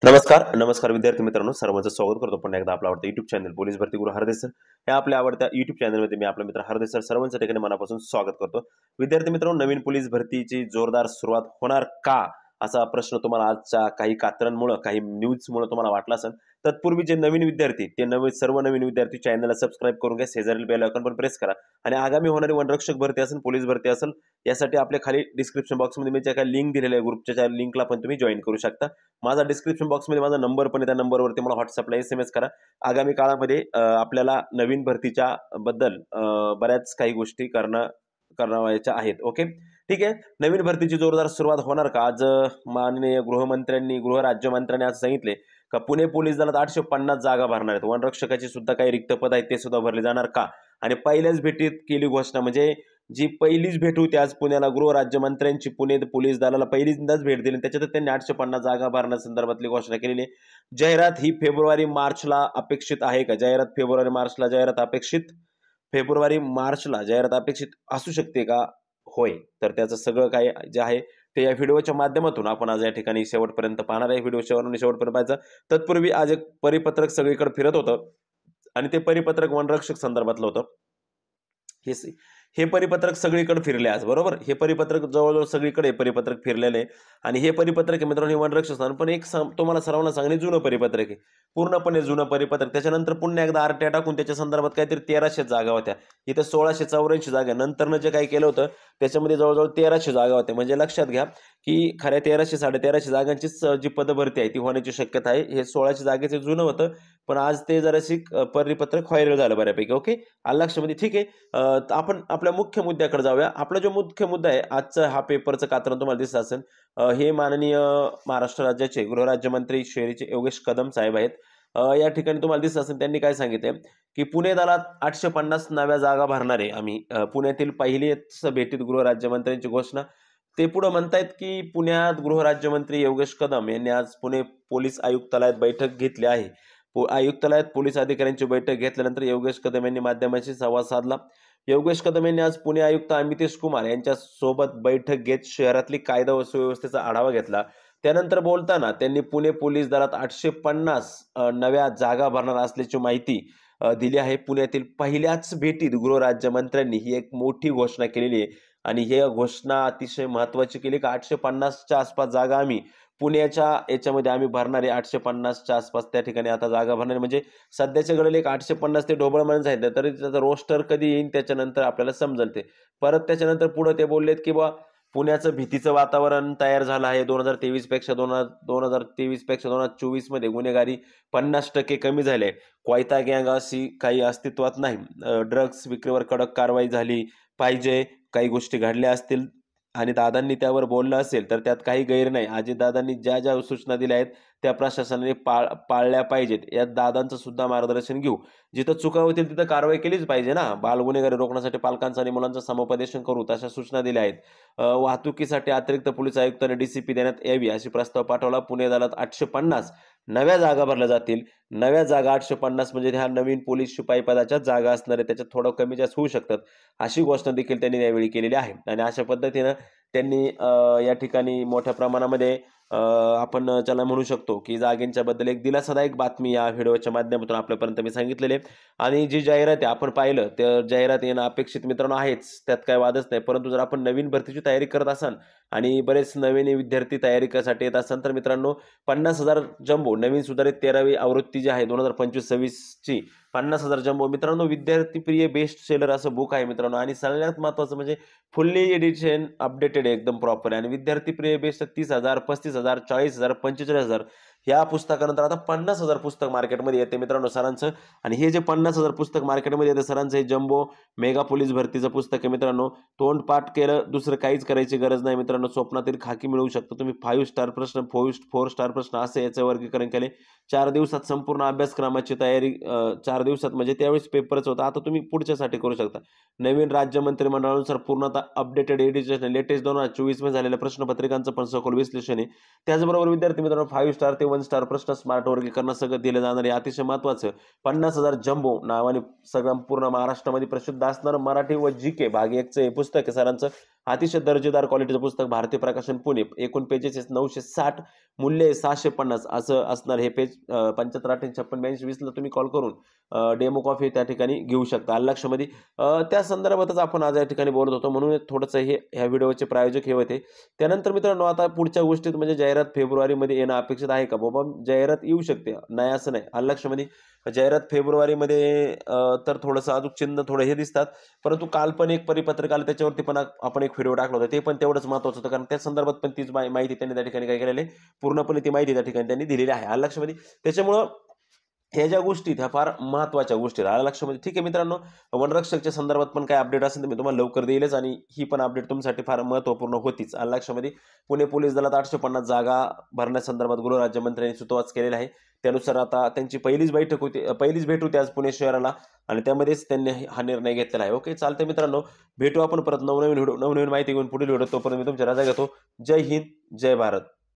नमस्कार विद्यार्थी मित्रांनो, सर्वांचं स्वागत करतो पुन्हा एकदा आपला आवडता युट्यूब चॅनल पोलीस भरती गुरु हरदेसर या आपल्या आवडत्या युट्यूब चॅनलमध्ये मी आपला मित्र हरदेसर सर्वांच्या ठिकाणी मनापासून स्वागत करतो। विद्यार्थी मित्रांनो, नवीन पोलीस भरतीची जोरदार सुरुवात होणार का असा प्रश्न तुम्हाला आजच्या काही कात्रांमुळे काही न्यूजमुळे तुम्हाला वाटला असेल। तत्पूर्वी जे नवीन विद्यार्थी सर्व नवीन विद्यार्थी चॅनलला सबस्क्राइब करून घ्या, शेजारील बेल आयकॉन पण प्रेस करा आणि आगामी होणारी वनरक्षक भरती असेल, पोलीस भरती असेल यासाठी आपल्या खाली डिस्क्रिप्शन बॉक्समध्ये मी ज्या काही लिंक दिलेल्या आहे ग्रुपच्या लिंकला पण तुम्ही जॉईन करू शकता। माझा डिस्क्रिप्शन बॉक्समध्ये माझा नंबर पण आहे, त्या नंबरवरती मला व्हॉट्सअपला SMS करा। आगामी काळामध्ये आपल्याला नवीन भरतीच्या बद्दल बऱ्याच काही गोष्टी करायच्या आहेत। ओके, ठीक आहे। नवीन भरतीची जोरदार सुरुवात होणार का? आज माननीय गृहराज्यमंत्र्यांनी आज सांगितले का पुणे पोलीस दलात 850 जागा भरणार आहेत। वनरक्षकाची सुद्धा काही रिक्त पद आहेत ते सुद्धा भरले जाणार का? आणि पहिल्याच भेटीत केली घोषणा, म्हणजे जी पहिलीच भेट होती आज पुण्याला गृहराज्यमंत्र्यांची, पुणे पोलीस दलाला पहिल्यांदाच भेट दिली, त्याच्यात त्यांनी 850 जागा भरण्यासंदर्भातली घोषणा केलेली आहे। जाहिरात ही फेब्रुवारी मार्चला अपेक्षित आहे का? जाहिरात फेब्रुवारी मार्चला जाहिरात अपेक्षित असू शकते का? होय, तर त्याचं सगळं काय जे आहे ते या व्हिडिओच्या माध्यमातून आपण आज या ठिकाणी शेवटपर्यंत पाहणार आहे। व्हिडिओ शेवटपर्यंत पाहायचा। तत्पूर्वी आज एक परिपत्रक सगळीकडे फिरत होतं आणि ते परिपत्रक वनरक्षक संदर्भातलं होतं। हे परिपत्रक सगळीकडे फिरले आज, बरोबर? हे परिपत्रक जवळजवळ सगळीकडे परिपत्रक फिरलेले आणि हे परिपत्रक मित्रांनो वनरक्षक पण एक तुम्हाला सर्वांना सांगणे जुनं परिपत्रक आहे, पूर्णपणे जुनं परिपत्रक। त्याच्यानंतर पुन्हा एकदा आरटीआय टाकून त्याच्या संदर्भात काहीतरी 1300 जागा होत्या, इथं 1684 जागा। नंतरनं जे काही केलं होतं त्याच्यामध्ये जवळजवळ 1300 जागा होत्या। म्हणजे लक्षात घ्या की खऱ्या 1300 1350 जागांचीच जी पदभरती आहे ती होण्याची शक्यता आहे। हे 1600 जागेचे जुनं होतं, पण आज ते जराशी परिपत्रक व्हायरल झालं बऱ्यापैकी। ओके, आलं लक्षामध्ये? ठीक आहे, आपण आपल्या मुख्य मुद्द्याकडे जाऊया। आपला जो मुख्य मुद्दा आहे आजचा, हा पेपरचं कात्रण तुम्हाला दिसत असेल, हे माननीय महाराष्ट्र राज्याचे गृहराज्यमंत्री शहरीचे योगेश कदम साहेब आहेत। या ठिकाणी तुम्हाला दिसत असेल त्यांनी काय सांगितलंय की पुणे दलात 850 नव्या जागा भरणार आहे आम्ही। पुण्यातील पहिलीच भेटीत गृहराज्यमंत्र्यांची घोषणा। ते पुढे म्हणतायत की पुण्यात गृहराज्यमंत्री योगेश कदम यांनी आज पुणे पोलीस आयुक्तालयात बैठक घेतली आहे। आयुक्तालयात पोलीस अधिकाऱ्यांची बैठक घेतल्यानंतर योगेश कदम यांनी माध्यमांशी संवाद साधला। योगेश कदम यांनी आज पुणे आयुक्त अमितेश कुमार यांच्या सोबत बैठक घेत शहरातली कायदा व सुव्यवस्थेचा आढावा घेतला। त्यानंतर बोलताना त्यांनी पुणे पोलीस दलात 850 नव्या जागा भरणार असल्याची माहिती दिली आहे। पुण्यातील पहिल्याच भेटीत गृहराज्यमंत्र्यांनी ही एक मोठी घोषणा केलेली आहे आणि ही घोषणा अतिशय महत्त्वाची केली का 850च्या आसपास जागा आम्ही पुण्याच्या याच्यामध्ये आम्ही भरणारे, 850च्या आसपास त्या ठिकाणी आता जागा भरणारे। म्हणजे सध्याच्या घडीला एक 850 ते ढोबळमानाने सांगितलं तरी त्याचा रोस्टर कधी येईल त्याच्यानंतर आपल्याला समजेल ते। परत त्याच्यानंतर पुढे ते बोललेत की बा पुण्याचं भीतीचं वातावरण तयार झालं आहे। 2023 पेक्षा 2024 मध्ये गुन्हेगारी 50% कमी झाले। क्वायता गँग अशी काही अस्तित्वात नाही। ड्रग्ज विक्रीवर कडक कारवाई झाली पाहिजे। काही गोष्टी घडल्या असतील आणि दादांनी त्यावर बोललं असेल तर त्यात काही गैर नाही। अजितदादांनी ज्या ज्या सूचना दिल्या आहेत त्या प्रशासनाने पाळल्या पाहिजेत। यात दादांचं सुद्धा मार्गदर्शन घेऊ। जिथं चुका होतील तिथं कारवाई केलीच पाहिजे ना। बालगुन्हेगारी रोखण्यासाठी पालकांचं आणि मुलांचं समुपदेशन करू तशा सूचना दिल्या आहेत। वाहतुकीसाठी अतिरिक्त पोलीस आयुक्त आणि DCP देण्यात यावी अशी प्रस्ताव पाठवला। पुणे दलात 850 नव्या जागा भरल्या जातील। नव्या जागा 850 म्हणजे ह्या नवीन पोलीस शिपाई पदाच्या जागा असणार आहे, त्याच्यात थोडं कमी जास्त होऊ शकतात अशी घोषणा देखील त्यांनी यावेळी केलेली आहे। आणि अशा पद्धतीनं त्यांनी या ठिकाणी मोठ्या प्रमाणामध्ये आपण त्याला म्हणू शकतो की जागेंच्या बद्दल एक दिलासादायक बातमी या व्हिडिओच्या माध्यमातून आपल्यापर्यंत मी सांगितलेली आहे। आणि जी जाहिरात आहे आपण पाहिलं त्या जाहिरात येणं अपेक्षित मित्रांनो आहेच, त्यात काही वादच नाही। परंतु जर आपण नवीन भरतीची तयारी करत असाल आणि बरेच नवीन विद्यार्थी तयारीसाठी येत असाल तर मित्रांनो 50,000 जम्बो नवीन सुधारित 13वी आवृत्ती जी आहे 2025-26 ची 50,000 जम्बो मित्रांनो विद्यार्थी प्रिय बेस्ट सेलर असं बुक आहे मित्रांनो। आणि सगळ्यात महत्त्वाचं म्हणजे फुल्ली एडिशन अपडेटेड एकदम प्रॉपर आहे। आणि विद्यार्थी प्रिय बेस्ट 30,000 35,000 40,000 45,000 या पुस्तकानंतर आता 50,000 पुस्तक मार्केटमध्ये येते मित्रांनो सरांचं। आणि हे जे 50,000 पुस्तक मार्केटमध्ये येते सरांचं हे जम्बो मेगा पोलीस भरतीचं पुस्तक आहे मित्रांनो। तोंड पाठ केलं दुसरं काहीच करायची गरज नाही मित्रांनो। स्वप्नातील खाकी मिळवू शकता तुम्ही। 5 स्टार प्रश्न 4 स्टार प्रश्न असे याचं वर्गीकरण केले। 4 दिवसात संपूर्ण अभ्यासक्रमाची तयारी 4 दिवसात म्हणजे त्यावेळेस पेपरच होता, आता तुम्ही पुढच्यासाठी करू शकता। नवीन राज्य मंत्रिमंडळानुसार पूर्णतः अपडेटेड एडिशन लेटेस्ट 2024 मध्ये झालेल्या प्रश्नपत्रिकांचं पण सखोल विश्लेषण आहे। त्याचबरोबर विद्यार्थी मित्रांनो 5 स्टार ते 1 स्टार प्रश्न स्मार्ट वर्गीकरण सगळं दिलं जाणार आहे। अतिशय महत्त्वाचं 50,000 जम्बो नावाने सगळं पूर्ण महाराष्ट्रामध्ये प्रसिद्ध असणारं मराठी व GK भाग 1चं हे पुस्तक आहे सरांचं। अतिशय दर्जेदार क्वालिटीचं पुस्तक, भारतीय प्रकाशन पुणे, एकूण पेजेस 960, मूल्य आहे 750 असं असणार हे पेज. 75 ला तुम्ही कॉल करून डेमो कॉफी त्या ठिकाणी घेऊ शकता. आलं लक्षामध्ये? त्या संदर्भातच आपण आज या ठिकाणी बोलत होतो, म्हणून थोडंसं हे ह्या व्हिडिओचे प्रायोजक हे होते. त्यानंतर मित्रांनो आता पुढच्या गोष्टीत म्हणजे जाहिरात फेब्रुवारीमध्ये येणं अपेक्षित आहे का? बाबा जाहिरात येऊ शकते, नाही असं नाही. आलं लक्षामध्ये? जाहिरात फेब्रुवारीमध्ये तर थोडंसं अजून चिन्ह थोडं हे दिसतात, परंतु काल पण एक परिपत्रक आलं, त्याच्यावरती पण आपण एक व्हिडिओ टाकला होता. ते पण तेवढंच महत्त्वाचं होतं, कारण त्या संदर्भात पण तीच माहिती त्यांनी त्या ठिकाणी काय केलेली आहे, पूर्णपणे ती माहिती त्या ठिकाणी त्यांनी दिलेली आहे. आलं लक्षामध्ये? त्याच्यामुळं ह्या ज्या गोष्टी ह्या फार महत्त्वाच्या गोष्टी आल्या लक्षामध्ये. ठीक आहे मित्रांनो, वनरक्षकच्या संदर्भात पण काय अपडेट असेल तर मी तुम्हाला लवकर देईलच, आणि ही पण अपडेट तुमच्यासाठी फार महत्त्वपूर्ण होतीच. आलं लक्षामध्ये? पुणे पोलीस दलात 850 जागा भरण्यासंदर्भात गृहराज्यमंत्र्यांनी सुतोवाच केलेला आहे. त्यानुसार आता त्यांची पहिलीच भेट होती आज पुणे शहराला, आणि त्यामध्येच त्यांनी हा निर्णय घेतलेला आहे. ओके, चालतंय मित्रांनो, भेटू आपण परत नवनवीन माहिती घेऊन पुढील व्हिडिओ. तोपर्यंत मी तुमच्या रजा घेतो. जय हिंद, जय भारत.